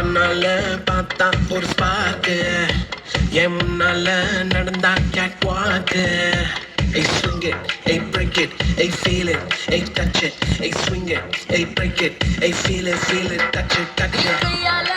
கண்ணால பார்த்தா ஒரு ஸ்பார்க்கு என் முன்னால நடந்தா கேட் வாக்கு Hey swing it, hey break it, hey feel it, hey touch it, hey swing it, hey break it, hey feel it, touch it, touch it.